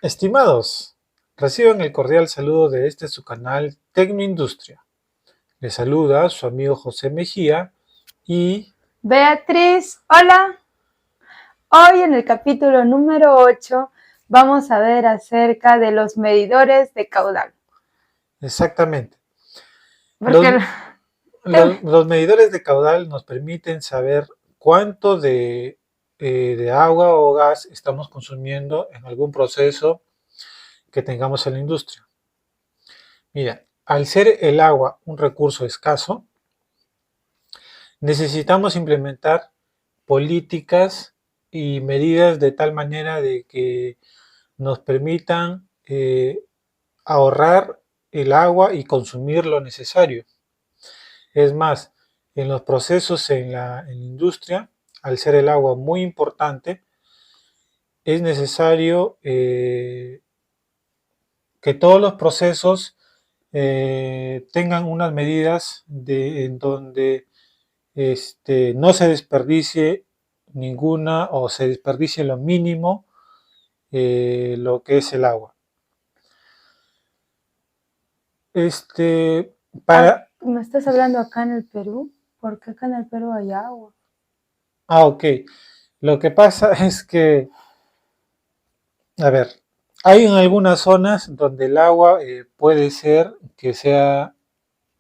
Estimados, reciban el cordial saludo de este su canal Tecnoindustria. Les saluda su amigo José Mejía y Beatriz, hola. Hoy en el capítulo número 8 vamos a ver acerca de los medidores de caudal. exactamente, Porque los, los medidores de caudal nos permiten saber cuánto de agua o gas estamos consumiendo en algún proceso que tengamos en la industria. Mira, al ser el agua un recurso escaso, necesitamos implementar políticas y medidas de tal manera de que nos permitan ahorrar el agua y consumir lo necesario. Es más, en los procesos en la industria, al ser el agua muy importante, es necesario que todos los procesos tengan unas medidas en donde no se desperdicie ninguna o se desperdicie lo mínimo lo que es el agua. Este, para, ¿Me estás hablando acá en el Perú? Porque acá en el Perú hay agua. ok, lo que pasa es que, a ver, hay en algunas zonas donde el agua puede ser que sea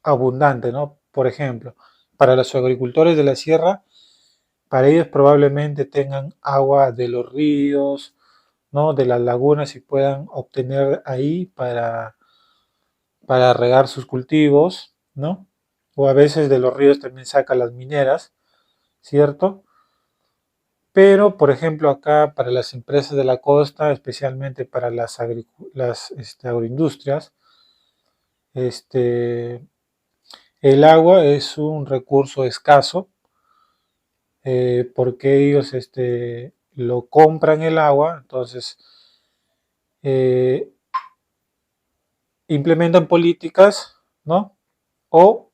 abundante, ¿no? Por ejemplo, para los agricultores de la sierra, para ellos probablemente tengan agua de los ríos, ¿no? De las lagunas y puedan obtener ahí para regar sus cultivos, ¿no? O a veces de los ríos también sacan las mineras, ¿cierto? Pero, por ejemplo, acá para las empresas de la costa, especialmente para las agroindustrias, este, el agua es un recurso escaso porque ellos lo compran el agua, entonces eh, implementan políticas, ¿no? O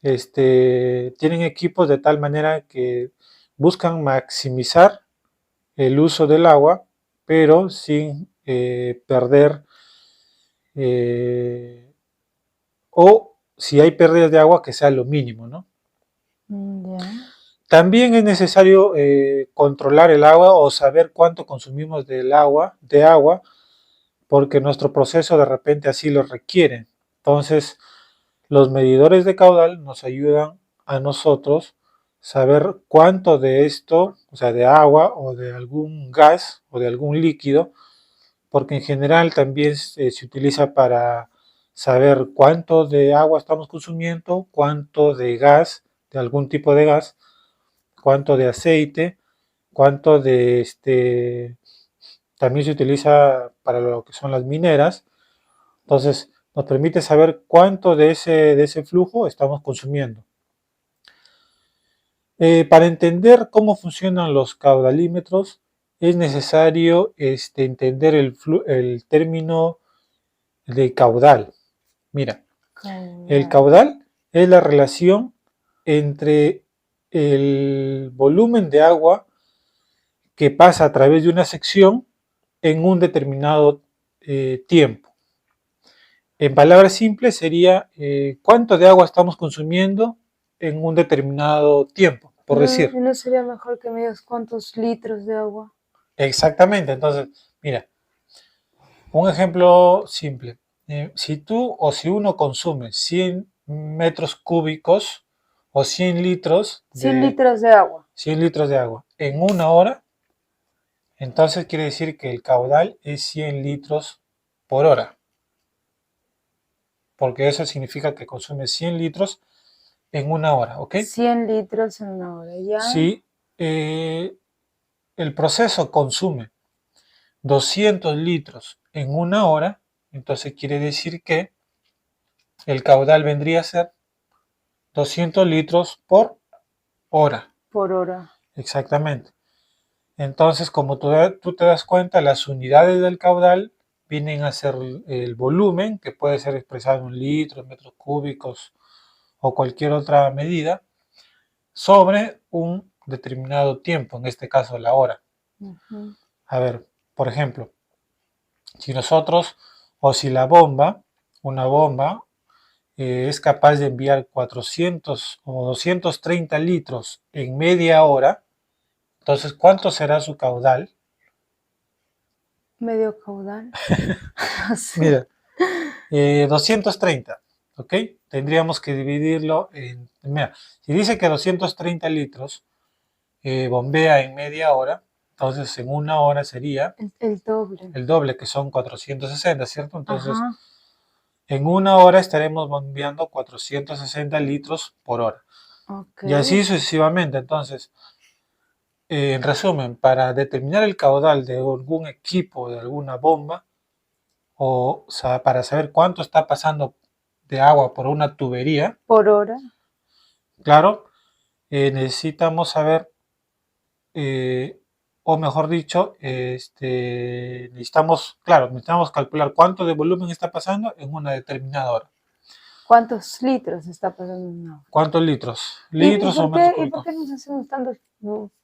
tienen equipos de tal manera que buscan maximizar el uso del agua, pero sin perder eh, o si hay pérdidas de agua que sea lo mínimo, ¿no? Ya. También es necesario controlar el agua o saber cuánto consumimos de agua, porque nuestro proceso de repente así lo requiere. Entonces, los medidores de caudal nos ayudan a nosotros saber cuánto de esto, o sea, de agua o de algún gas o de algún líquido, porque en general también se utiliza para saber cuánto de agua estamos consumiendo, cuánto de gas, de algún tipo de gas, cuánto de aceite, cuánto también se utiliza para lo que son las mineras. Entonces, nos permite saber cuánto de ese flujo estamos consumiendo. Para entender cómo funcionan los caudalímetros, es necesario entender el término de caudal. Mira, el Caudal. caudal es la relación entre el volumen de agua que pasa a través de una sección en un determinado tiempo. En palabras simples sería cuánto de agua estamos consumiendo en un determinado tiempo, por decir. ¿No sería mejor que me digas cuántos litros de agua? Exactamente, entonces, mira, un ejemplo simple. Si tú o si uno consume 100 metros cúbicos o 100 litros 100 de, litros de agua. 100 litros de agua en una hora, entonces quiere decir que el caudal es 100 litros por hora, porque eso significa que consume 100 litros en una hora, ¿ok? 100 litros en una hora, ¿ya? Si el proceso consume 200 litros en una hora, entonces quiere decir que el caudal vendría a ser 200 litros por hora. Por hora. Exactamente. Entonces, como tú te das cuenta, las unidades del caudal vienen a ser el volumen, que puede ser expresado en litros, metros cúbicos o cualquier otra medida, sobre un determinado tiempo, en este caso la hora. Ujú. A ver, por ejemplo, Si nosotros, o si la bomba, una bomba, es capaz de enviar 400 o 230 litros en media hora, entonces, ¿cuánto será su caudal? Medio caudal. No sé. Mira, 230, ¿ok? Tendríamos que dividirlo en, mira, si dice que 230 litros bombea en media hora, entonces en una hora sería El doble. el doble, que son 460, ¿cierto? Entonces, Ajá. en una hora estaremos bombeando 460 litros por hora. Ok. Y así sucesivamente. Entonces, en resumen, para determinar el caudal de algún equipo, de alguna bomba, o sea, para saber cuánto está pasando de agua por una tubería, Por hora. claro, necesitamos saber, eh, o mejor dicho, necesitamos calcular cuánto de volumen está pasando en una determinada hora. ¿Cuántos litros está pasando en agua? ¿Cuántos litros? ¿Y ¿Litros o por metros qué, y por cúbicos? qué nos hacemos tantos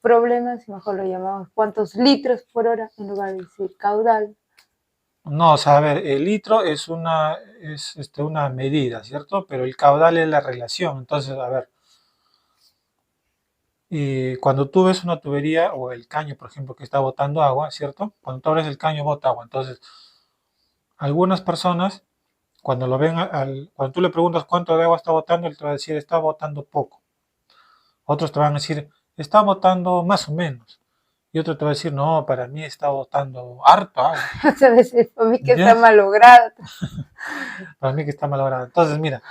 problemas y mejor lo llamamos cuántos litros por hora en lugar de decir caudal? No, o sea, a ver, el litro una medida, ¿cierto? Pero el caudal es la relación. Entonces, a ver, cuando tú ves una tubería o el caño, por ejemplo, que está botando agua, ¿cierto? Cuando tú abres el caño, bota agua. Entonces, algunas personas, cuando lo ven, cuando tú le preguntas cuánto de agua está botando, él te va a decir, está botando poco. Otros te van a decir, está botando más o menos. Y otro te va a decir, no, para mí está botando harto agua. A veces para mí que está ¿Ya? malogrado. Para mí que está malogrado. Entonces, mira,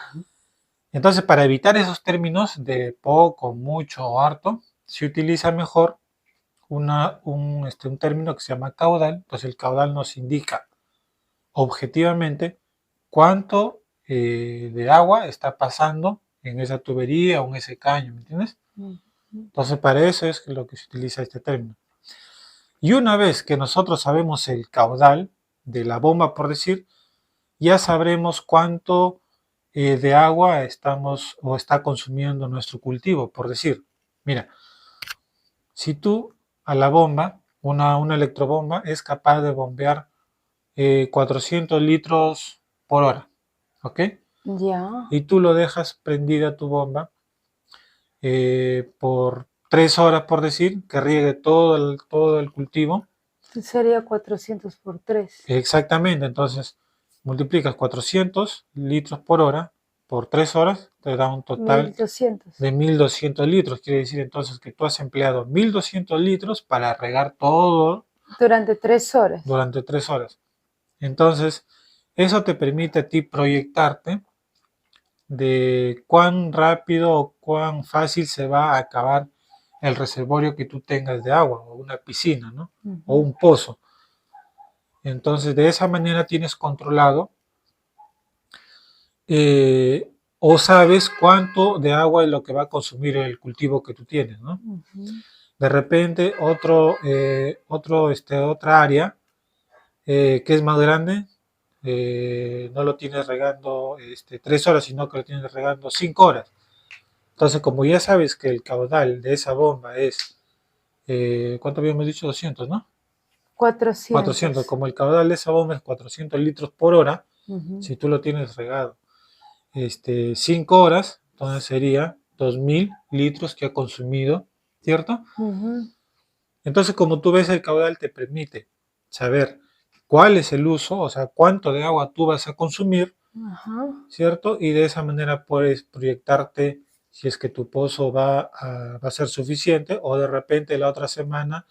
entonces para evitar esos términos de poco, mucho o harto, se utiliza mejor un término que se llama caudal. Entonces el caudal nos indica objetivamente cuánto de agua está pasando en esa tubería o en ese caño, ¿me entiendes? Entonces para eso es lo que se utiliza este término. Y una vez que nosotros sabemos el caudal de la bomba, por decir, ya sabremos cuánto de agua estamos o está consumiendo nuestro cultivo, por decir. Mira, si tú a la bomba, una electrobomba, es capaz de bombear 400 litros por hora, ¿ok? Ya. Y tú lo dejas prendida tu bomba por 3 horas, por decir, que riegue todo el cultivo. Sería 400 por 3. Exactamente, entonces multiplicas 400 litros por hora por 3 horas, te da un total 1200. de 1200 litros. Quiere decir entonces que tú has empleado 1200 litros para regar todo Durante 3 horas. durante 3 horas. Entonces, eso te permite a ti proyectarte de cuán rápido o cuán fácil se va a acabar el reservorio que tú tengas de agua, o una piscina, ¿no? O un pozo. Entonces, de esa manera tienes controlado o sabes cuánto de agua es lo que va a consumir el cultivo que tú tienes, ¿no? De repente, otra área que es más grande, no lo tienes regando 3 horas, sino que lo tienes regando 5 horas. Entonces, como ya sabes que el caudal de esa bomba es, ¿cuánto habíamos dicho? 200, ¿no? 400. Como el caudal de esa bomba es 400 litros por hora, si tú lo tienes regado 5 horas, entonces sería 2000 litros que ha consumido, ¿cierto? Entonces, como tú ves, el caudal te permite saber cuál es el uso, o sea, cuánto de agua tú vas a consumir, ¿cierto? Y de esa manera puedes proyectarte si es que tu pozo va a ser suficiente o de repente la otra semana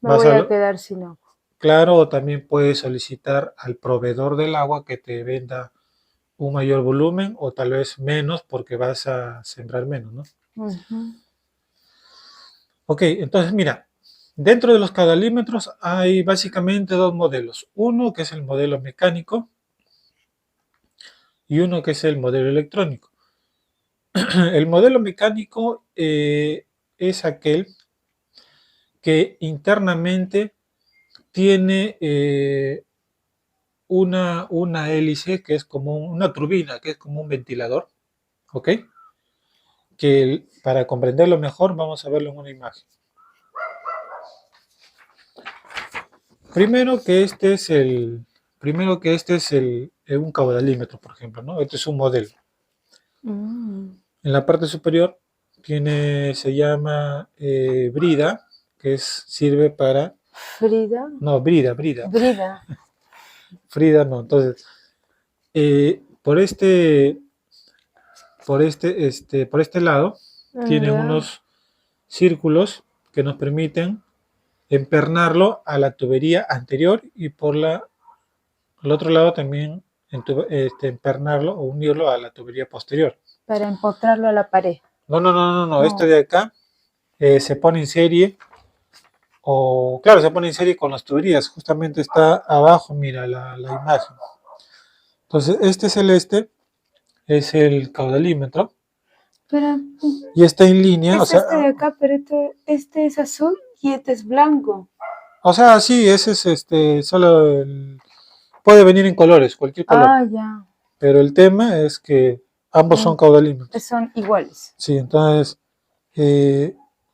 me voy a quedar sin agua. Claro, o también puedes solicitar al proveedor del agua que te venda un mayor volumen o tal vez menos porque vas a sembrar menos, ¿no? Ok, entonces mira, dentro de los caudalímetros hay básicamente dos modelos. Uno que es el modelo mecánico y uno que es el modelo electrónico. El modelo mecánico es aquel que internamente tiene una hélice que es como una turbina, que es como un ventilador, ¿ok? Que para comprenderlo mejor vamos a verlo en una imagen. Primero que este es el primero que este es un caudalímetro, por ejemplo, ¿no? Este es un modelo. Mm. En la parte superior se llama brida, sirve para... Frida. No, brida. Brida. Frida no. Entonces, por por este lado, tienen Ya. unos círculos que nos permiten empernarlo a la tubería anterior y por el otro lado también empernarlo o unirlo a la tubería posterior. Para empotrarlo a la pared. No. Este de acá se pone en serie claro, se pone en serie con las tuberías. Justamente está abajo, mira la imagen. Entonces, este celeste es el caudalímetro Pero y está en línea, es este de acá, pero este es azul y este es blanco. o sea, sí, ese es puede venir en colores, cualquier color. Ah, ya. Pero el tema es que ambos son caudalímetros. Son iguales. Sí, entonces,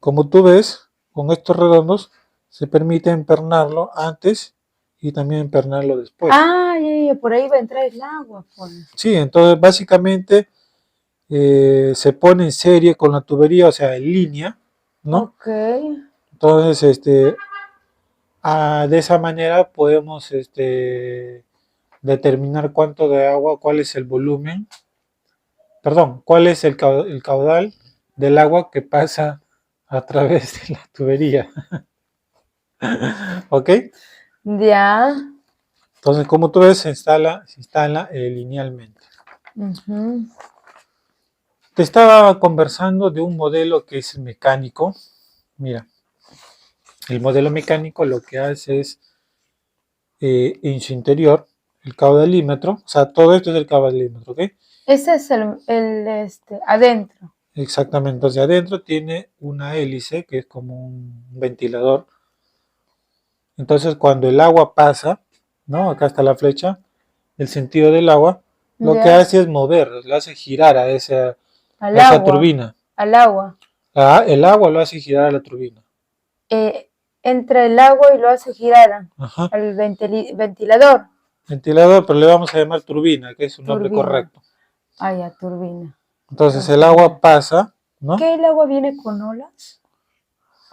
como tú ves, con estos redondos se permite empernarlo antes y también empernarlo después. Ah, ya, por ahí va a entrar el agua, pues. Sí, entonces básicamente se pone en serie con la tubería, o sea, en línea, ¿no? Ok. Entonces, de esa manera podemos determinar cuánto de agua, cuál es el volumen, perdón, cuál es el caudal del agua que pasa a través de la tubería. ¿Ok? Ya. Entonces, como tú ves, se instala linealmente. Ujú. Te estaba conversando de un modelo que es mecánico. Mira, el modelo mecánico lo que hace es en su interior el caudalímetro, o sea, todo esto es el caudalímetro, ¿ok? Ese es adentro. Exactamente, entonces adentro tiene una hélice que es como un ventilador. Entonces cuando el agua pasa, ¿no? Acá está la flecha, el sentido del agua, lo que Ya. hace es mover, lo hace girar a esa Al esa agua. turbina. Al agua. El agua lo hace girar a la turbina. Entra el agua y lo hace girar Ajá. al ventilador. Ventilador, pero le vamos a llamar turbina, que es un nombre correcto. Ah, ya, turbina. Entonces el agua pasa, ¿no? ¿Qué el agua viene con olas?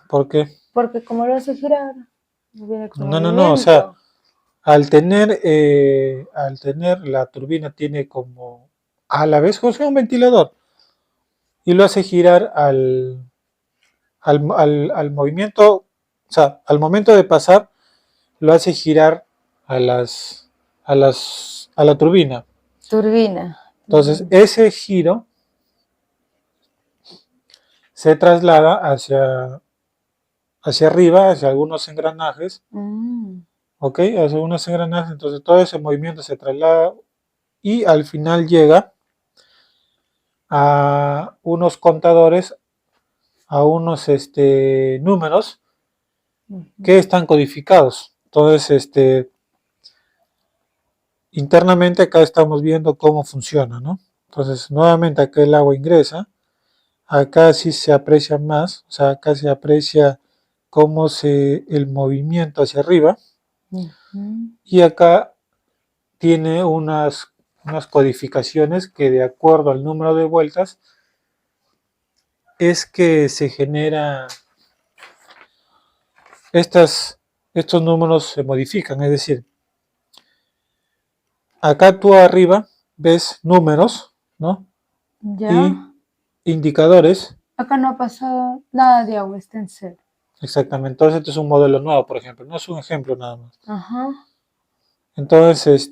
¿Por qué? Porque como lo hace girar, viene con No, o sea, al tener la turbina tiene como a la vez como un ventilador y lo hace girar al movimiento, o sea, al momento de pasar lo hace girar a la turbina. Turbina. Entonces, ese giro se traslada hacia arriba, hacia algunos engranajes, ¿ok? Hacia algunos engranajes, entonces todo ese movimiento se traslada y al final llega a unos contadores, a unos números que están codificados. Entonces, internamente acá estamos viendo cómo funciona, ¿no? Entonces, nuevamente acá el agua ingresa, acá sí se aprecia más, o sea, acá se aprecia cómo el movimiento hacia arriba, y acá tiene unas codificaciones que de acuerdo al número de vueltas es que se genera estos números se modifican, es decir, acá tú arriba ves números, ¿no? Ya. Y indicadores. Acá no ha pasado nada de agua, está en cero. Exactamente, entonces este es un modelo nuevo, por ejemplo, no es un ejemplo nada más. Ajá. Entonces,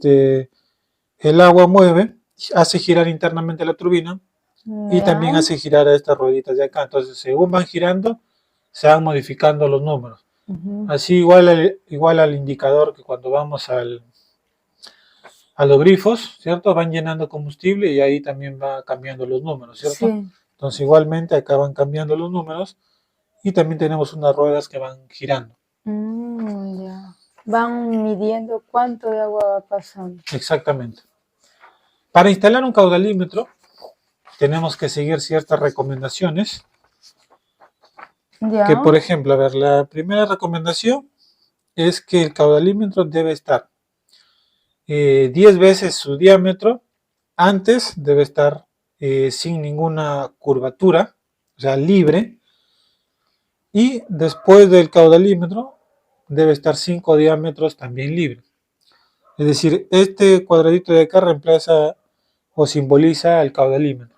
el agua mueve, hace girar internamente la turbina y también hace girar a estas rueditas de acá. Entonces, según van girando, se van modificando los números. Así igual al indicador que cuando vamos a los grifos, ¿cierto? Van llenando combustible y ahí también va cambiando los números, ¿cierto? Sí. Entonces igualmente acá van cambiando los números y también tenemos unas ruedas que van girando. Ya. Van midiendo cuánto de agua va pasando. Exactamente. Para instalar un caudalímetro tenemos que seguir ciertas recomendaciones. Ya. Que por ejemplo, a ver, la primera recomendación es que el caudalímetro debe estar 10 veces su diámetro, antes debe estar sin ninguna curvatura, o sea, libre, y después del caudalímetro debe estar 5 diámetros también libre. Es decir, este cuadradito de acá reemplaza o simboliza el caudalímetro.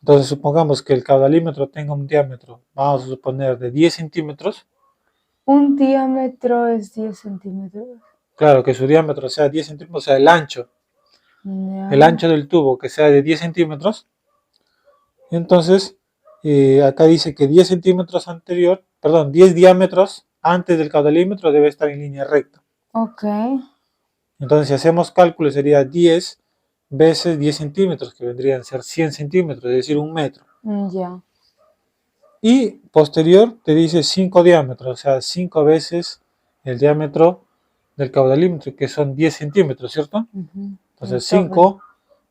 Entonces supongamos que el caudalímetro tenga un diámetro, vamos a suponer, de 10 centímetros. Un diámetro es 10 centímetros. Claro, que su diámetro sea 10 centímetros, o sea, el ancho del tubo que sea de 10 centímetros. Entonces, acá dice que 10 centímetros 10 diámetros antes del caudalímetro debe estar en línea recta. Ok. Entonces, si hacemos cálculo, sería 10 veces 10 centímetros, que vendrían a ser 100 centímetros, es decir, 1 metro. Ya. Y posterior te dice 5 diámetros, o sea, 5 veces el diámetro del caudalímetro, que son 10 centímetros, ¿cierto? Entonces, 5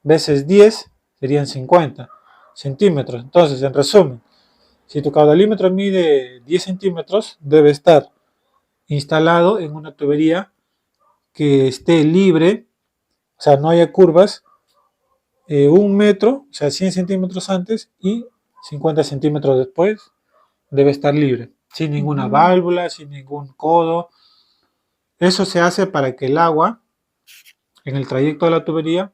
veces 10 serían 50 centímetros. Entonces, en resumen, si tu caudalímetro mide 10 centímetros, debe estar instalado en una tubería que esté libre, o sea, no haya curvas, 1 metro, o sea, 100 centímetros antes y 50 centímetros después, debe estar libre, sin ninguna válvula, sin ningún codo. Eso se hace para que el agua en el trayecto de la tubería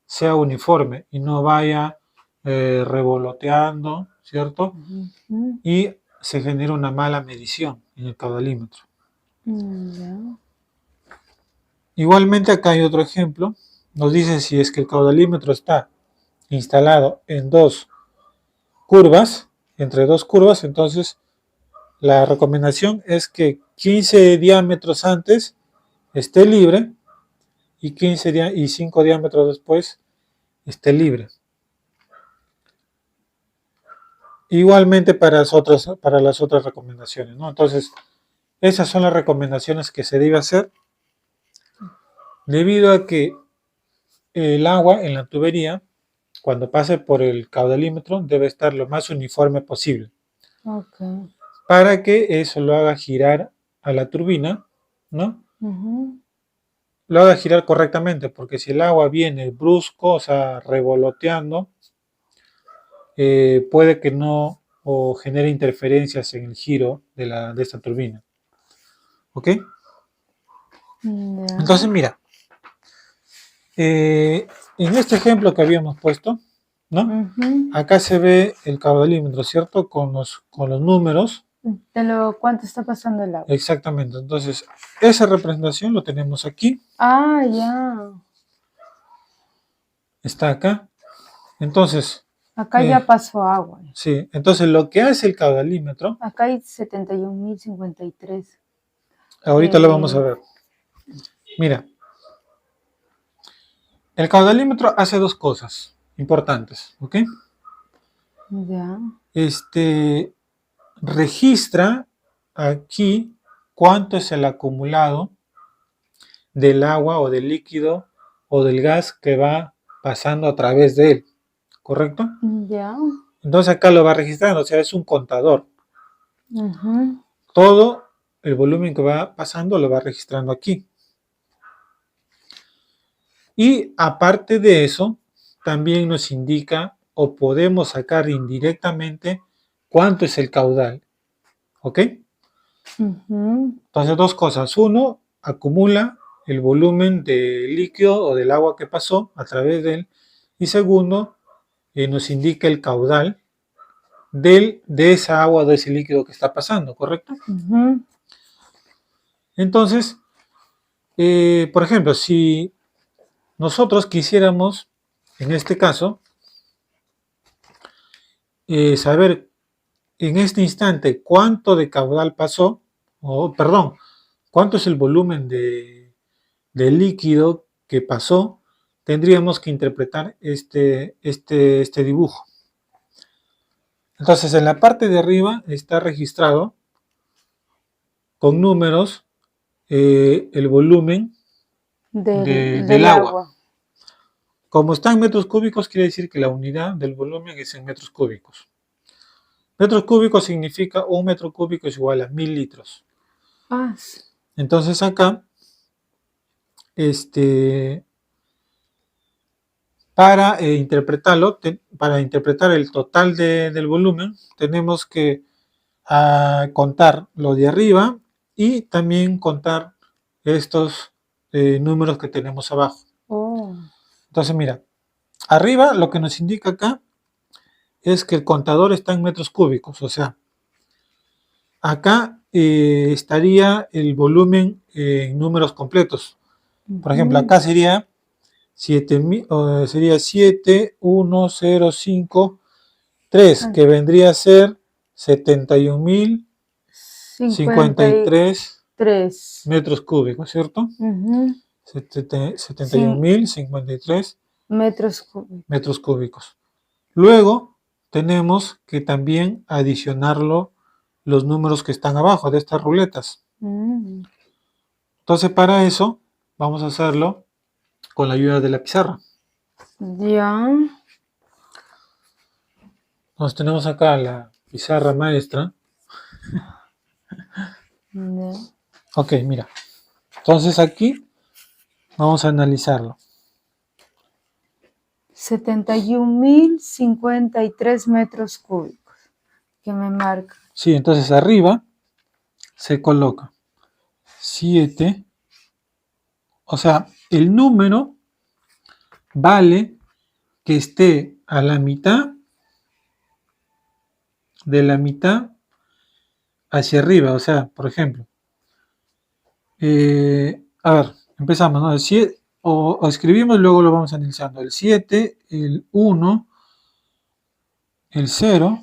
sea uniforme y no vaya revoloteando, ¿cierto? Y se genera una mala medición en el caudalímetro. Igualmente acá hay otro ejemplo. Nos dice si es que el caudalímetro está instalado en dos curvas, entre dos curvas, entonces la recomendación es que 15 diámetros antes esté libre y 5 diámetros después esté libre. Igualmente para las otras recomendaciones, ¿no? Entonces, esas son las recomendaciones que se debe hacer debido a que el agua en la tubería, cuando pase por el caudalímetro, debe estar lo más uniforme posible. Para que eso lo haga girar a la turbina, ¿no? Lo haga girar correctamente, porque si el agua viene brusco, o sea, revoloteando, puede que no o genere interferencias en el giro de esta turbina. ¿Ok? Entonces, mira, en este ejemplo que habíamos puesto, ¿no? Acá se ve el caudalímetro, ¿cierto? Con los números. ¿Cuánto está pasando el agua? Exactamente. Entonces, esa representación lo tenemos aquí. Ah, ya. Está acá. Entonces. Acá ya pasó agua. Sí, entonces lo que hace el caudalímetro. Acá hay 71.053. Ahorita lo vamos a ver. Mira. El caudalímetro hace dos cosas importantes, ¿ok? Ya. Registra aquí cuánto es el acumulado del agua o del líquido o del gas que va pasando a través de él, ¿correcto? Ya. Entonces acá lo va registrando, o sea, es un contador. Todo el volumen que va pasando lo va registrando aquí. Y aparte de eso, también nos indica o podemos sacar indirectamente cuánto es el caudal. ¿Ok? Entonces, dos cosas. Uno, acumula el volumen del líquido o del agua que pasó a través de él. Y segundo, nos indica el caudal de esa agua o de ese líquido que está pasando, ¿correcto? Entonces, por ejemplo, si nosotros quisiéramos, en este caso, saber en este instante cuánto de caudal pasó, cuánto es el volumen de líquido que pasó, tendríamos que interpretar este dibujo. Entonces, en la parte de arriba está registrado con números el volumen del agua. Como está en metros cúbicos, quiere decir que la unidad del volumen es en metros cúbicos. Metros cúbicos significa 1 metro cúbico es igual a 1000 litros. Entonces acá este, para interpretarlo, para interpretar el total del volumen, tenemos que contar lo de arriba y también contar estos números que tenemos abajo. Oh. Entonces, mira, arriba lo que nos indica acá es que el contador está en metros cúbicos, o sea, acá estaría el volumen en números completos. Por ejemplo, acá sería 71053, que vendría a ser 71.053 metros cúbicos, ¿cierto? 71.053 metros cúbicos. Luego tenemos que también adicionarlo los números que están abajo de estas ruletas. Entonces, para eso vamos a hacerlo con la ayuda de la pizarra. Ya. Entonces tenemos acá la pizarra maestra. Ya. Ok, mira. Entonces aquí vamos a analizarlo. 71.053 metros cúbicos. Que me marca. Sí, entonces arriba se coloca 7. O sea, el número vale que esté a la mitad de la mitad hacia arriba. O sea, por ejemplo, a ver, empezamos, ¿no? El 7, o escribimos y luego lo vamos analizando. El 7, el 1, el 0,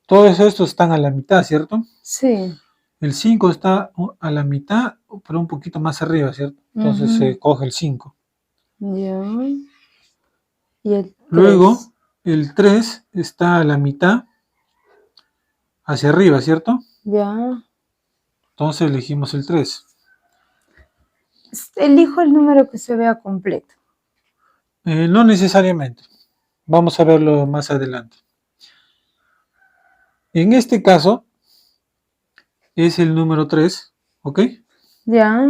todos estos están a la mitad, ¿cierto? Sí. El 5 está a la mitad, pero un poquito más arriba, ¿cierto? Entonces se coge el 5. Ya. Y el 3. Luego, el 3 está a la mitad hacia arriba, ¿cierto? Ya. Entonces elegimos el 3. Elijo el número que se vea completo. No necesariamente. Vamos a verlo más adelante. En este caso, es el número 3, ¿ok? Ya.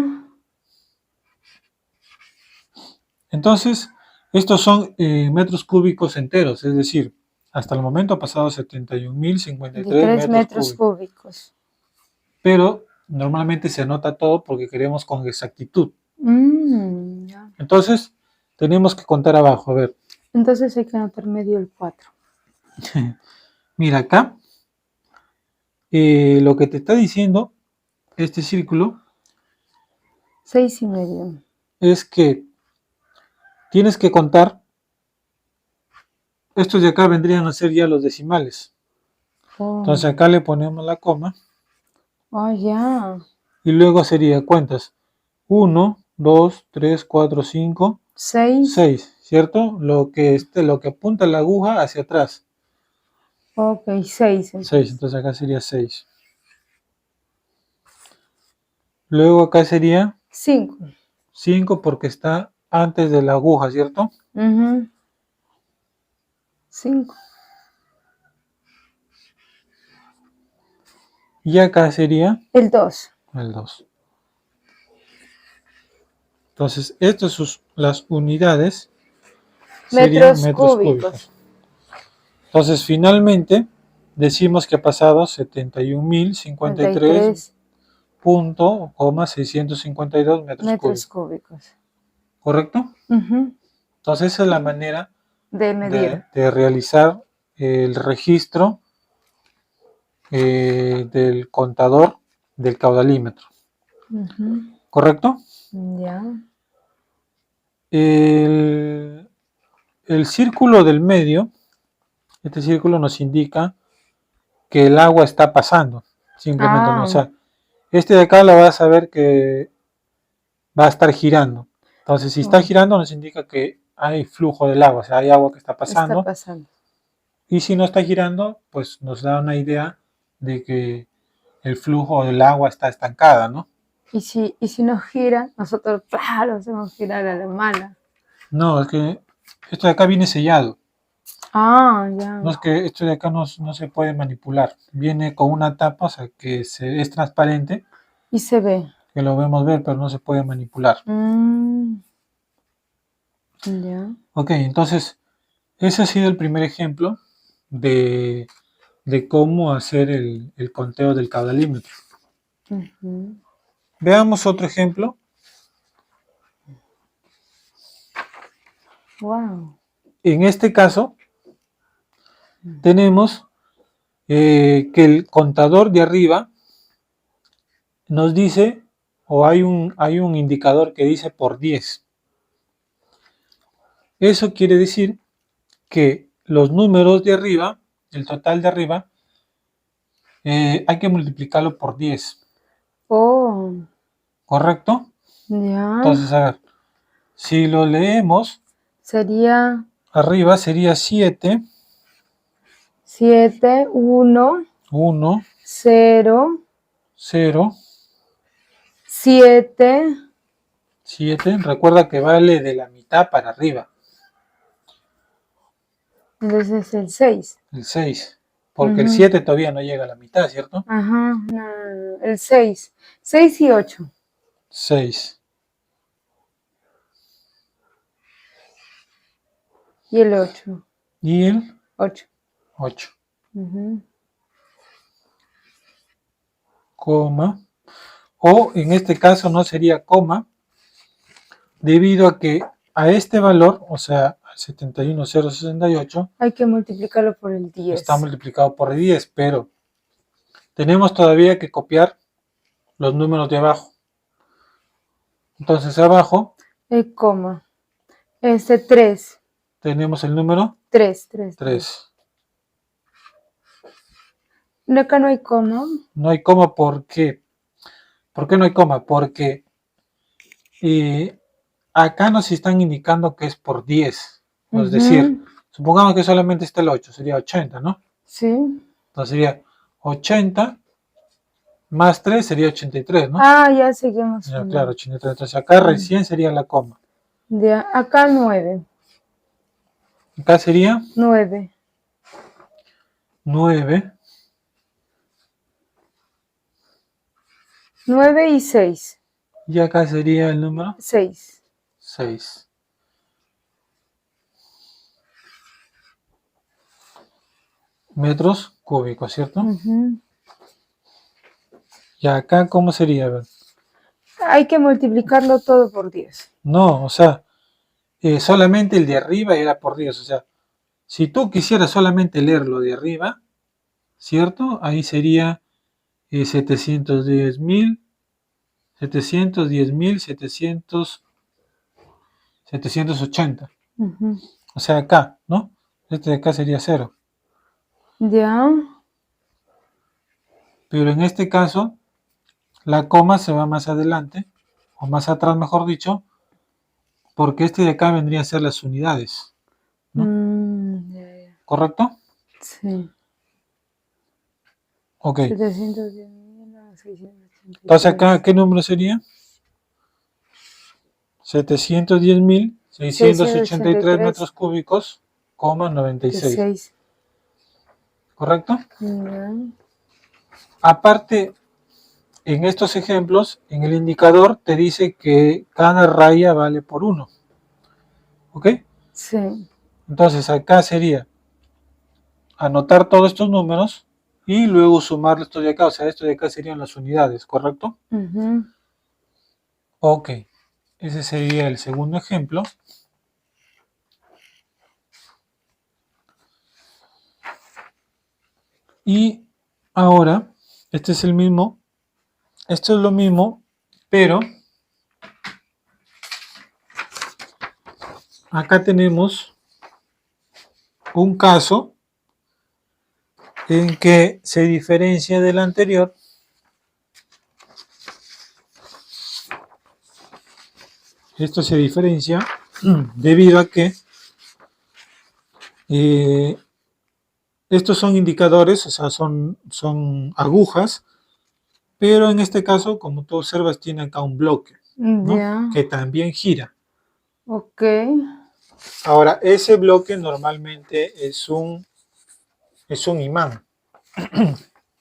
Entonces, estos son metros cúbicos enteros, es decir, hasta el momento ha pasado 71.053 metros cúbicos. Pero normalmente se anota todo porque queremos con exactitud. Ya. Entonces, tenemos que contar abajo, a ver. Entonces hay que anotar medio el 4. Mira acá, lo que te está diciendo este círculo 6,5. es que tienes que contar, estos de acá vendrían a ser ya los decimales. Oh. Entonces acá le ponemos la coma. Oh, ya. Y luego sería cuentas 1, 2, 3, 4, 5, 6, ¿cierto? Lo que apunta la aguja hacia atrás. Ok, 6. 6, entonces acá sería 6. Luego acá sería 5. 5 porque está antes de la aguja, ¿cierto? 5. Y acá sería el 2. El 2. Entonces, estas son las unidades. Serían metros cúbicos. Entonces, finalmente, decimos que ha pasado 71.053.652 metros cúbicos. ¿Correcto? Entonces, esa es la manera de medir, de realizar el registro del contador del caudalímetro. ¿Correcto? Ya. El círculo del medio, este círculo nos indica que el agua está pasando. Simplemente, ¿no? O sea, este de acá la vas a ver que va a estar girando. Entonces, si está girando, nos indica que hay flujo del agua, o sea, hay agua que está pasando. Y si no está girando, pues nos da una idea de que el flujo del agua está estancada, ¿no? Y si no gira, nosotros, claro, hacemos girar a la mala. No, es que esto de acá viene sellado. Ah, ya. No es que esto de acá no se puede manipular. Viene con una tapa, o sea, que es transparente. Y se ve. que lo vemos ver, pero no se puede manipular. Ya. Ok, entonces, ese ha sido el primer ejemplo de cómo hacer el conteo del caudalímetro. Veamos otro ejemplo. Wow. En este caso, tenemos que el contador de arriba nos dice, o hay un indicador que dice por 10. Eso quiere decir que los números de arriba, el total de arriba, hay que multiplicarlo por 10. Oh. ¿Correcto? Ya. Entonces, a ver, si lo leemos, sería arriba sería 7, 7, 1, 1, 0, 0, 7. 7. Recuerda que vale de la mitad para arriba. Entonces el 6. El 6. Porque el 7 todavía no llega a la mitad, ¿cierto? Ajá, no, el 6. 6 y 8. 6. Y el 8. Y el 8. 8. Coma. O en este caso no sería coma, debido a que a este valor, o sea, al 71,068, hay que multiplicarlo por el 10. Está multiplicado por 10, pero tenemos todavía que copiar los números de abajo. Entonces abajo el coma. 3. tenemos el número 3. 3. Acá no hay coma. No hay coma, ¿por qué? ¿Por qué no hay coma? Porque acá nos están indicando que es por 10. Es decir, supongamos que solamente está el 8, sería 80, ¿no? Sí. Entonces sería 80 más 3 sería 83, ¿no? Ah, ya seguimos. Ya, claro, 83. Entonces acá recién sería la coma. Ya, acá 9. Acá sería 9. 9. 9 y 6. Y acá sería el número 6. 6. Metros cúbicos, ¿cierto? Y acá, ¿cómo sería? A ver. Hay que multiplicarlo todo por 10. No, o sea, solamente el de arriba era por 10. O sea, si tú quisieras solamente leer lo de arriba, ¿cierto? Ahí sería 710.000, 780. O sea, acá, ¿no? Este de acá sería 0. Ya. Pero en este caso, la coma se va más adelante, o más atrás, mejor dicho, porque este de acá vendría a ser las unidades, ¿no? ¿Correcto? Sí. Ok. 710.683. Entonces acá, ¿qué número sería? 710.683 metros cúbicos, 96. ¿Correcto? Aparte, en estos ejemplos, en el indicador te dice que cada raya vale por 1. ¿Ok? Sí. Entonces acá sería anotar todos estos números y luego sumar esto de acá. O sea, esto de acá serían las unidades, ¿correcto? Ok. Ese sería el segundo ejemplo. Y ahora, este es el mismo. Esto es lo mismo, pero acá tenemos un caso en que se diferencia del anterior. Esto se diferencia debido a que estos son indicadores, o sea, son agujas, pero en este caso, como tú observas, tiene acá un bloque, ¿no? Que también gira. Ok. Ahora, ese bloque normalmente es un imán.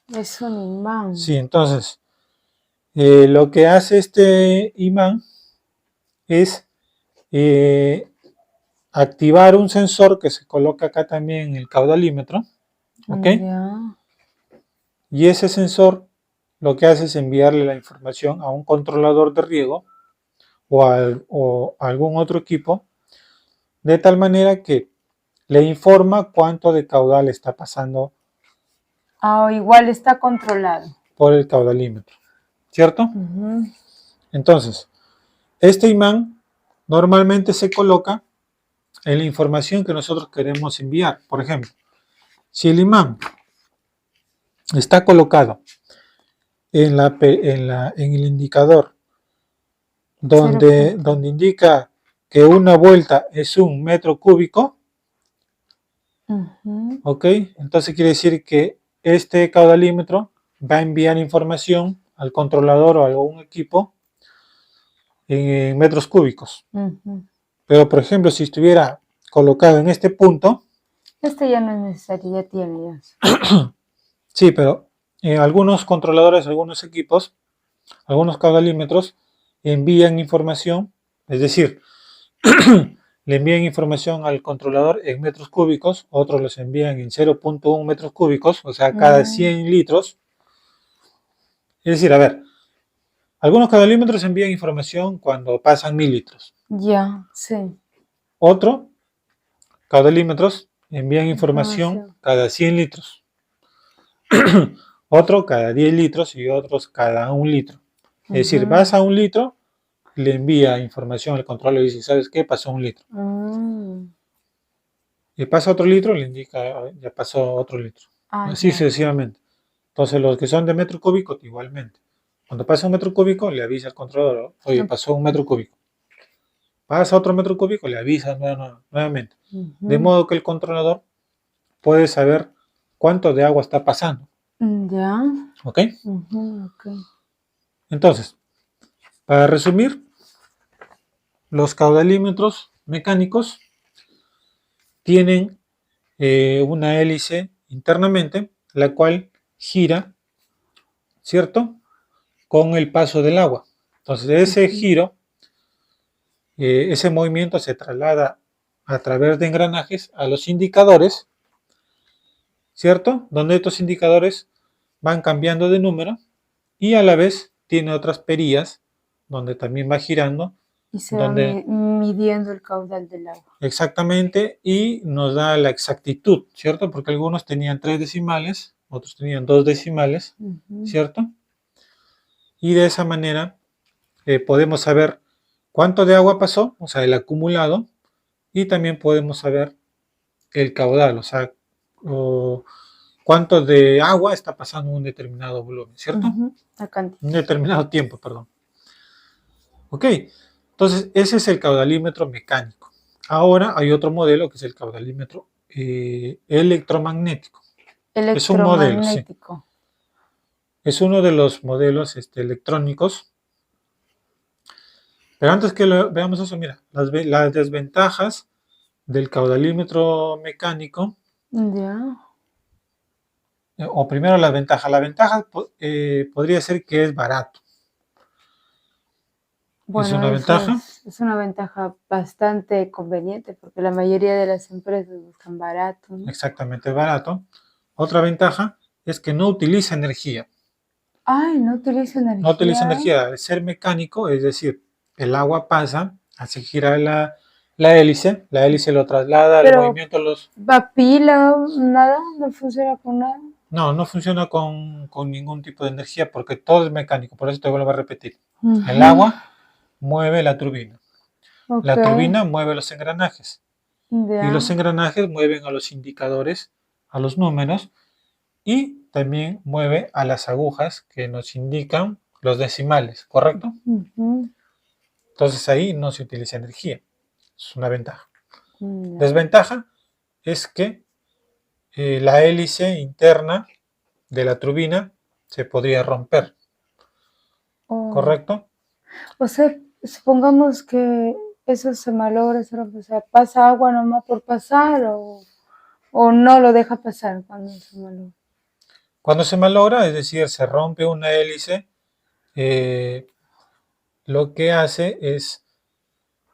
Es un imán. Sí, entonces, Lo que hace este imán es activar un sensor que se coloca acá también en el caudalímetro, ¿ok? Ya. Y ese sensor lo que hace es enviarle la información a un controlador de riego o a algún otro equipo, de tal manera que le informa cuánto de caudal está pasando Ah, igual está controlado. por el caudalímetro, ¿cierto? Ujú. Entonces, este imán normalmente se coloca en la información que nosotros queremos enviar. Por ejemplo, si el imán está colocado en el indicador donde 0,5. indica que una vuelta es un metro cúbico, Ujú. ¿ok? Entonces quiere decir que este caudalímetro va a enviar información al controlador o a algún equipo en metros cúbicos. Ujú. Pero, por ejemplo, si estuviera colocado en este punto, Este ya no es necesario, ya tiene ya. sí, pero algunos controladores, algunos equipos, algunos caudalímetros envían información, es decir, le envían información al controlador en metros cúbicos, otros los envían en 0,1 metros cúbicos, o sea, cada 100 litros. Es decir, a ver, algunos caudalímetros envían información cuando pasan 1000 litros. Ya, sí. Otro, caudalímetros envían información cada 100 litros. Otro cada 10 litros y otros cada 1 litro. Es decir, vas a 1 litro, le envía información al controlador y dice, ¿sabes qué? Pasó 1 litro. Y pasa otro litro, le indica, ya pasó otro litro. Así sucesivamente. Entonces, los que son de metro cúbico, igualmente. Cuando pasa 1 metro cúbico, le avisa al controlador, oye, pasó 1 metro cúbico. Pasa otro metro cúbico, le avisa nuevamente. De modo que el controlador puede saber cuánto de agua está pasando. Ya. ¿Ok? Entonces, para resumir, los caudalímetros mecánicos tienen una hélice internamente, la cual gira, ¿cierto? Con el paso del agua. Entonces, ese giro, ese movimiento se traslada a través de engranajes a los indicadores, ¿cierto? Donde estos indicadores van cambiando de número y a la vez tiene otras perillas donde también va girando. Y se va midiendo el caudal del agua. Exactamente, y nos da la exactitud, ¿cierto? Porque algunos tenían 3 decimales, otros tenían 2 decimales, ¿cierto? Y de esa manera podemos saber cuánto de agua pasó, o sea, el acumulado, y también podemos saber el caudal, o sea, cuánto de agua está pasando un determinado volumen, ¿cierto? Un determinado tiempo, perdón. Ok, entonces ese es el caudalímetro mecánico. Ahora hay otro modelo que es el caudalímetro electromagnético. Es un modelo, sí. Es uno de los modelos electrónicos. Pero antes que veamos eso, mira, las desventajas del caudalímetro mecánico. Ya. O primero la ventaja. La ventaja podría ser que es barato. Bueno, ¿es una ventaja? Es una ventaja bastante conveniente porque la mayoría de las empresas buscan barato, ¿no? Exactamente, barato. Otra ventaja es que no utiliza energía. Ay, no utiliza energía. No utiliza energía. Al ser mecánico, es decir, el agua pasa, hace girar la hélice lo traslada al movimiento. ¿Va pila? ¿Nada? ¿No funciona con nada? No, no funciona con ningún tipo de energía porque todo es mecánico. Por eso te vuelvo a repetir. El agua mueve la turbina. La turbina mueve los engranajes. Y los engranajes mueven a los indicadores, a los números, y también mueve a las agujas que nos indican los decimales, ¿correcto? Entonces ahí no se utiliza energía. Es una ventaja. Desventaja es que la hélice interna de la turbina se podría romper. ¿Correcto? O sea, supongamos que eso se malogra, o sea, pasa agua nomás por pasar o no lo deja pasar cuando se malogra. Cuando se malogra, es decir, se rompe una hélice, lo que hace es,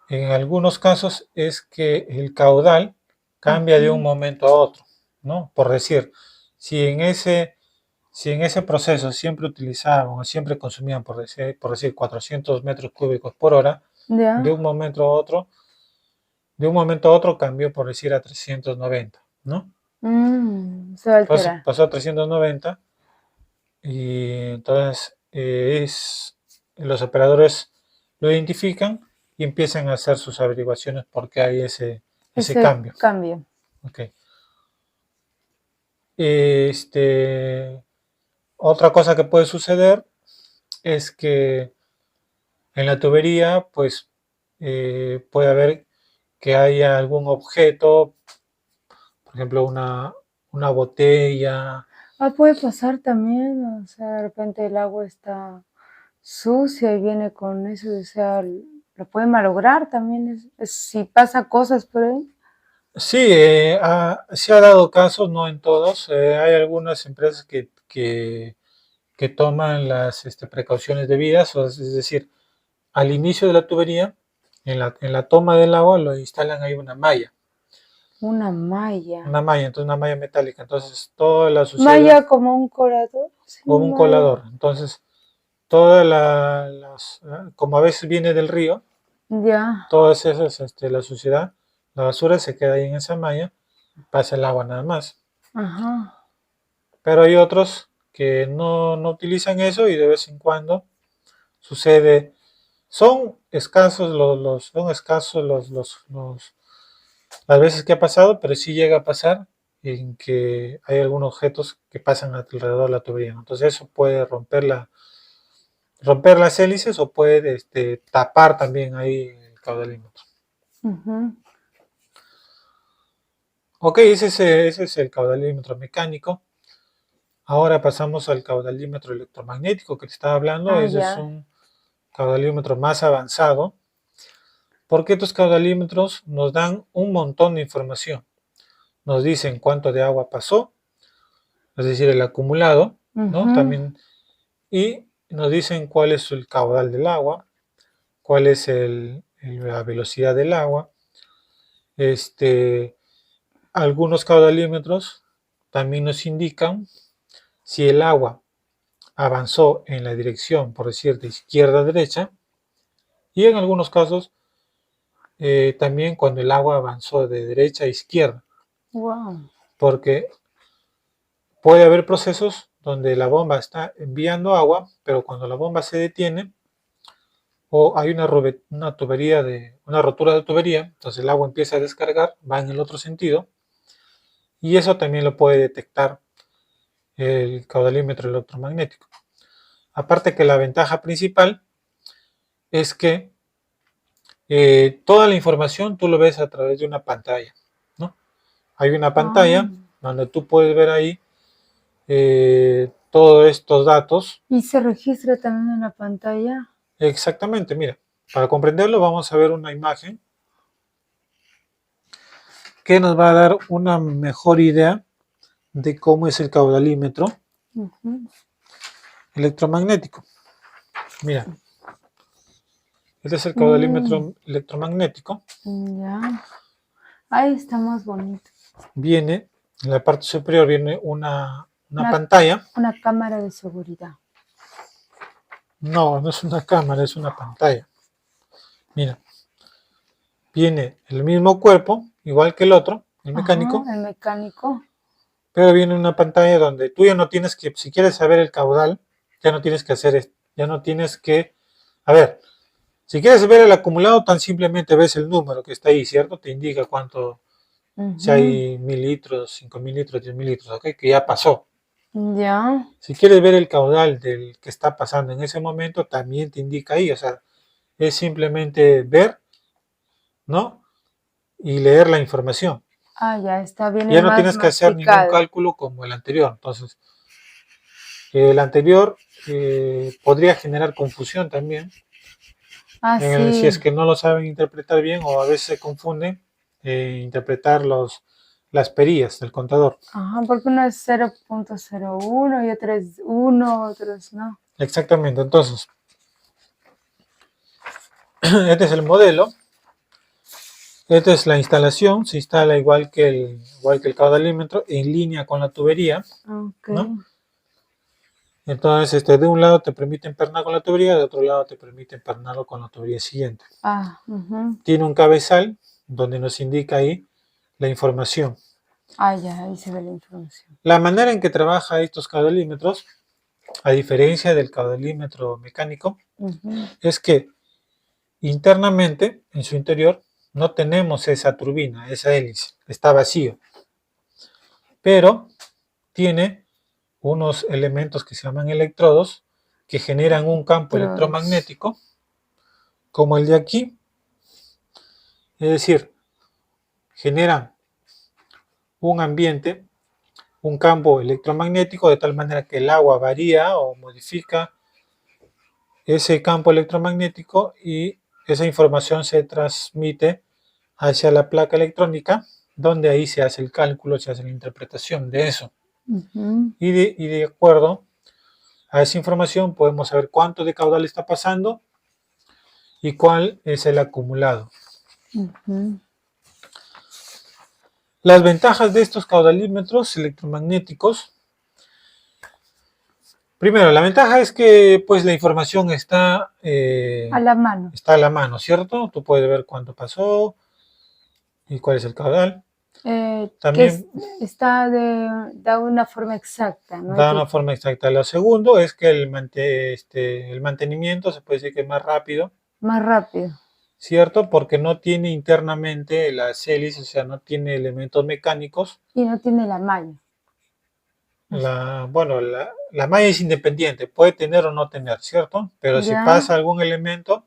en algunos casos, es que el caudal cambia de un momento a otro, ¿no? Por decir, si en ese, si en ese proceso siempre utilizaban o siempre consumían, por decir 400 metros cúbicos por hora, de Ya. un momento a otro, de un momento a otro cambió, por decir, a 390, ¿no? Se va a Entonces alterar. pasó a 390 y entonces los operadores lo identifican y empiezan a hacer sus averiguaciones porque hay ese Ese cambio. cambio. Okay. Otra cosa que puede suceder es que en la tubería, pues, puede haber que haya algún objeto, por ejemplo, una botella. Puede pasar también, o sea, de repente el agua está sucia y viene con eso, o sea, lo puede malograr también, si pasa cosas por ahí. Sí, se ha dado casos, no en todos. Hay algunas empresas que toman las precauciones debidas, es decir, al inicio de la tubería, en la toma del agua, lo instalan ahí una malla. Una malla. Entonces una malla metálica. Entonces toda la suciedad, Malla como un colador. Sí, como un malla. colador. Entonces, todas como a veces viene del río, Ya. todas esas, la suciedad, la basura se queda ahí en esa malla, pasa el agua nada más. Ajá. Pero hay otros que no utilizan eso y de vez en cuando sucede. Son escasos las veces que ha pasado, pero sí llega a pasar en que hay algunos objetos que pasan alrededor de la tubería, ¿no? Entonces eso puede romper las hélices o puede tapar también ahí el caudalímetro. Ujú. Ok, ese es el caudalímetro mecánico. Ahora pasamos al caudalímetro electromagnético que te estaba hablando. Ese es Ya. un caudalímetro más avanzado, porque estos caudalímetros nos dan un montón de información. Nos dicen cuánto de agua pasó, es decir, el acumulado, ¿no? Ujú. También, y nos dicen cuál es el caudal del agua, cuál es la velocidad del agua. Algunos caudalímetros también nos indican si el agua avanzó en la dirección, por decir, de izquierda a derecha, y en algunos casos también cuando el agua avanzó de derecha a izquierda, Wow. porque puede haber procesos donde la bomba está enviando agua, pero cuando la bomba se detiene o hay una tubería una rotura de tubería, entonces el agua empieza a descargar, va en el otro sentido, y eso también lo puede detectar el caudalímetro electromagnético. Aparte que la ventaja principal es que toda la información tú lo ves a través de una pantalla, ¿no? Hay una pantalla donde tú puedes ver ahí todos estos datos. ¿Y se registra también en la pantalla? Exactamente, mira, para comprenderlo vamos a ver una imagen que nos va a dar una mejor idea de cómo es el caudalímetro electromagnético. Mira, este es el caudalímetro electromagnético. Ya. Ahí está más bonito. Viene, en la parte superior viene una pantalla. Una cámara de seguridad. No, no es una cámara, es una pantalla. Mira, viene el mismo cuerpo, igual que el otro, el mecánico, Ajá, el mecánico. pero viene una pantalla donde tú ya no tienes que, si quieres saber el caudal, ya no tienes que hacer esto, ya no tienes que, a ver, si quieres ver el acumulado, tan simplemente ves el número que está ahí, ¿cierto? Te indica cuánto, si hay 1000 litros, 5000 litros, 10.000 litros, ¿ok? Que ya pasó. Ya. Si quieres ver el caudal del que está pasando en ese momento, también te indica ahí, o sea, es simplemente ver, ¿no? Y leer la información. Ya está, viene Ya no más tienes que hacer ningún masticado. cálculo como el anterior. Entonces, el anterior podría generar confusión también, si es Sí. que no lo saben interpretar bien o a veces se confunden interpretar las perillas del contador. Ajá, porque uno es 0.01 y otro es 1, otros no. Exactamente, entonces, este es el modelo, esta es la instalación, se instala igual que el caudalímetro en línea con la tubería, Ok. ¿no? Entonces, de un lado te permite empernar con la tubería, de otro lado te permite empernarlo con la tubería siguiente. Ujú. Tiene un cabezal donde nos indica ahí la información. Ya, ahí se ve la información. La manera en que trabaja estos caudalímetros, a diferencia del caudalímetro mecánico, Ujú. es que internamente, en su interior, no tenemos esa turbina, esa hélice, está vacío, pero tiene unos elementos que se llaman electrodos que generan un campo Electrodos. electromagnético como el de aquí, es decir, generan un ambiente, un campo electromagnético de tal manera que el agua varía o modifica ese campo electromagnético y esa información se transmite hacia la placa electrónica, donde ahí se hace el cálculo, se hace la interpretación de eso. Ujú. Y de acuerdo a esa información podemos saber cuánto de caudal está pasando y cuál es el acumulado. Ujú. Las ventajas de estos caudalímetros electromagnéticos. Primero, la ventaja es que pues la información A la mano. está a la mano, ¿cierto? Tú puedes ver cuánto pasó y cuál es el caudal. Que También está de una forma exacta, no hay da que una forma exacta. Lo segundo es que el mantenimiento se puede decir que es más rápido, más rápido. ¿cierto? Porque no tiene internamente las hélices, o sea, no tiene elementos mecánicos. Y no tiene la malla. La malla es independiente, puede tener o no tener, ¿cierto? Pero si Ya, pasa algún elemento,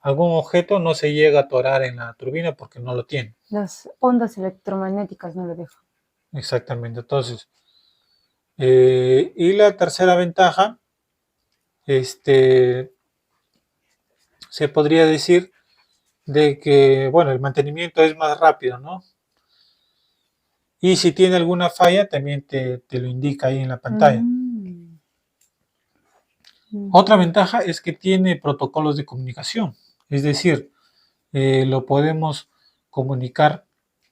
algún objeto, no se llega a atorar en la turbina porque no lo tiene. las ondas electromagnéticas no lo dejan. Exactamente. Entonces, y la tercera ventaja, este, se podría decir de que, bueno, el mantenimiento es más rápido, ¿no? Y si tiene alguna falla, también te lo indica ahí en la pantalla. Mm, Otra ujú. ventaja es que tiene protocolos de comunicación, es decir, lo podemos comunicar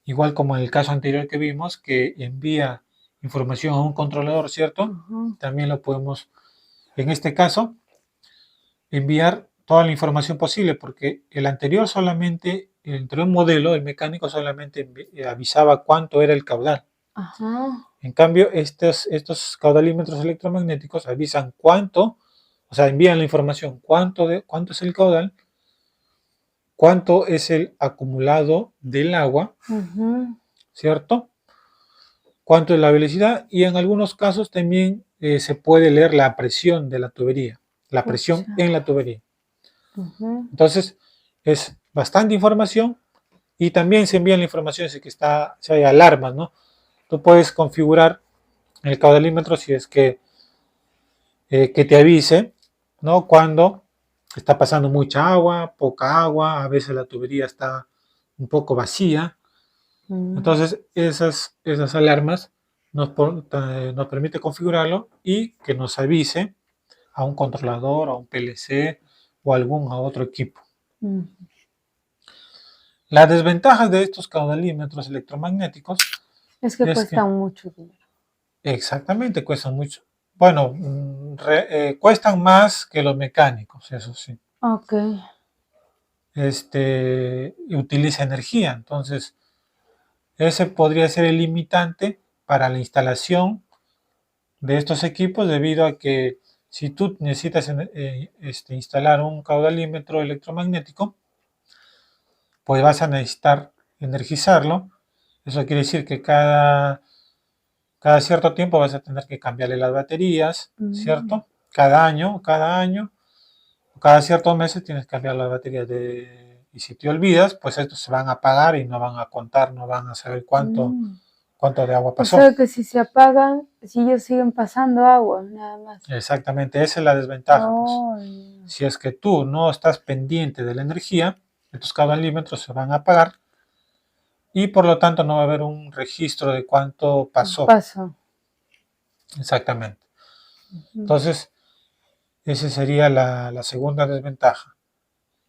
igual como en el caso anterior que vimos, que envía información a un controlador, ¿cierto? Ujú. También lo podemos, en este caso, enviar toda la información posible, porque el anterior modelo, el mecánico solamente avisaba cuánto era el caudal. Ajá. En cambio, estos caudalímetros electromagnéticos avisan cuánto, o sea, envían la información, cuánto es el caudal, cuánto es el acumulado del agua, Ujú. ¿cierto? Cuánto es la velocidad y en algunos casos también se puede leer la presión de la tubería, la presión Pucha. en la tubería. Ujú. Entonces, es bastante información y también se envía la información si hay alarmas, ¿no? Tú puedes configurar el caudalímetro si es que te avise, ¿no? Cuando está pasando mucha agua, poca agua, a veces la tubería está un poco vacía. Mm. Entonces, esas alarmas nos permite configurarlo y que nos avise a un controlador, a un PLC o a otro equipo. Mm. Las desventajas de estos caudalímetros electromagnéticos Es que es que cuesta mucho dinero. exactamente cuestan mucho. Bueno, cuestan más que los mecánicos, eso sí. Ok. Y utiliza energía, entonces ese podría ser el limitante para la instalación de estos equipos debido a que si tú necesitas instalar un caudalímetro electromagnético, pues vas a necesitar energizarlo. Eso quiere decir que cada cierto tiempo vas a tener que cambiarle las baterías, Mm. ¿cierto? Cada año, cada ciertos meses tienes que cambiar las baterías y si te olvidas, pues estos se van a apagar y no van a contar, no van a saber Mm. cuánto de agua O pasó. sea que si se apagan, si ellos siguen pasando agua, nada más. Exactamente, esa es la desventaja, pues. Oh, Si es que tú no estás pendiente de la energía, estos caudalímetros se van a apagar y por lo tanto no va a haber un registro de cuánto pasó. paso. Exactamente. Ujú. Entonces, Esa sería la segunda desventaja,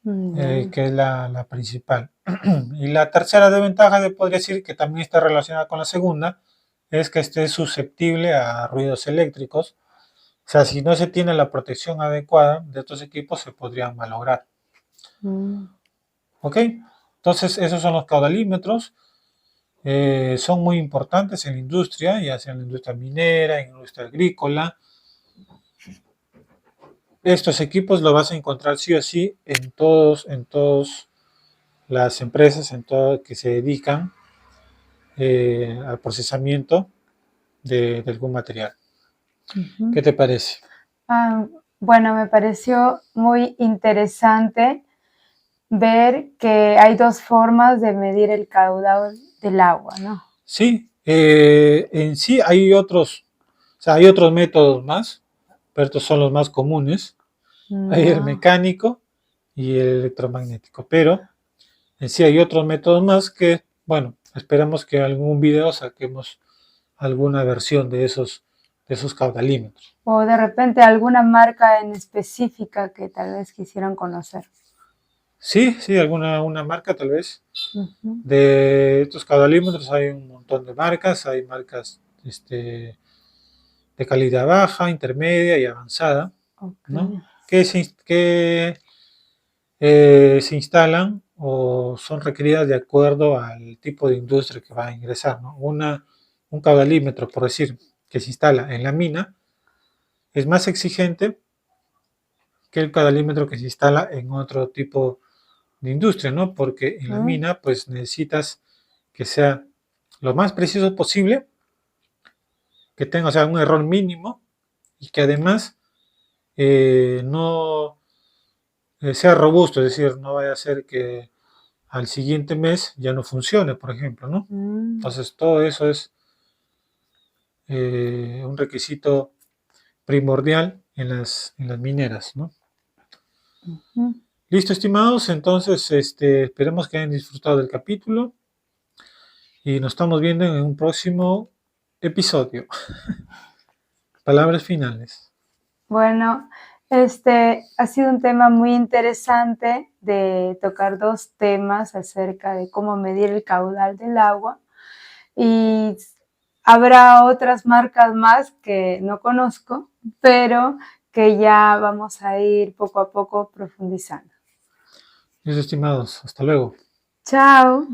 Ya. que es la principal. Y la tercera desventaja, se podría decir que también está relacionada con la segunda, es que esté susceptible a ruidos eléctricos. O sea, si no se tiene la protección adecuada de estos equipos, se podrían malograr. Mm. ¿Ok? Entonces, esos son los caudalímetros. Son muy importantes en la industria, ya sea en la industria minera, en la industria agrícola. Estos equipos los vas a encontrar sí o sí en todas las empresas, en todo que se dedican al procesamiento de algún material. Ujú. ¿Qué te parece? Ah, bueno, me pareció muy interesante ver que hay dos formas de medir el caudal del agua, ¿no? Sí, en sí hay otros, o sea, hay otros métodos más, pero estos son los más comunes. Hay el Ya. mecánico y el electromagnético, pero en sí hay otros métodos más que, bueno, esperamos que en algún video saquemos alguna versión de esos caudalímetros. O de repente alguna marca en específica que tal vez quisieran conocer. Sí, sí, alguna una marca tal vez. Ujú. De estos caudalímetros hay un montón de marcas, hay marcas de calidad baja, intermedia y avanzada, Ok. ¿no? Se instalan o son requeridas de acuerdo al tipo de industria que va a ingresar, ¿no? Un caudalímetro, por decir, que se instala en la mina, es más exigente que el caudalímetro que se instala en otro tipo de industria, ¿no? Porque en la Mm. mina, pues necesitas que sea lo más preciso posible, que tenga, o sea, un error mínimo y que además no sea robusto, es decir, no vaya a ser que al siguiente mes ya no funcione, por ejemplo, ¿no? Mm. Entonces, todo eso es un requisito primordial en las mineras, ¿no? Ujú. Listo, estimados, entonces esperemos que hayan disfrutado del capítulo y nos estamos viendo en un próximo episodio. Palabras finales. Bueno, este ha sido un tema muy interesante de tocar dos temas acerca de cómo medir el caudal del agua y habrá otras marcas más que no conozco, pero que ya vamos a ir poco a poco profundizando. Listo, estimados, hasta luego. Chao.